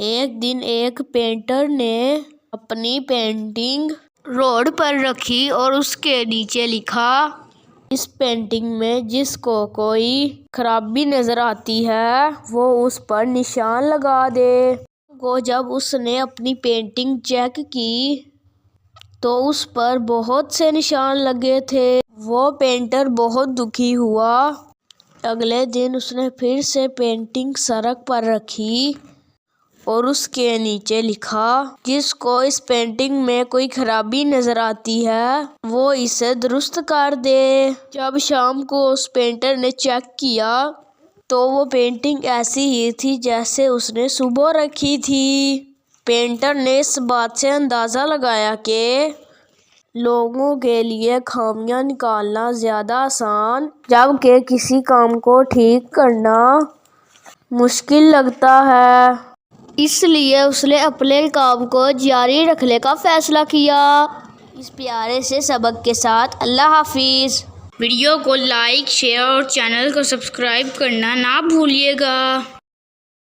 ایک دن ایک پینٹر نے اپنی پینٹنگ روڈ پر رکھی اور اس کے نیچے لکھا، اس پینٹنگ میں جس کو کوئی خرابی نظر آتی ہے وہ اس پر نشان لگا دے۔ جب اس نے اپنی پینٹنگ چیک کی تو اس پر بہت سے نشان لگے تھے۔ وہ پینٹر بہت دکھی ہوا۔ اگلے دن اس نے پھر سے پینٹنگ سڑک پر رکھی اور اس کے نیچے لکھا، جس کو اس پینٹنگ میں کوئی خرابی نظر آتی ہے وہ اسے درست کر دے۔ جب شام کو اس پینٹر نے چیک کیا تو وہ پینٹنگ ایسی ہی تھی جیسے اس نے صبح رکھی تھی۔ پینٹر نے اس بات سے اندازہ لگایا کہ لوگوں کے لیے خامیاں نکالنا زیادہ آسان جبکہ کسی کام کو ٹھیک کرنا مشکل لگتا ہے۔ اس لیے اس نے اپنے کام کو جاری رکھنے کا فیصلہ کیا۔ اس پیارے سے سبق کے ساتھ اللہ حافظ۔ ویڈیو کو لائک، شیئر اور چینل کو سبسکرائب کرنا نہ بھولیے گا۔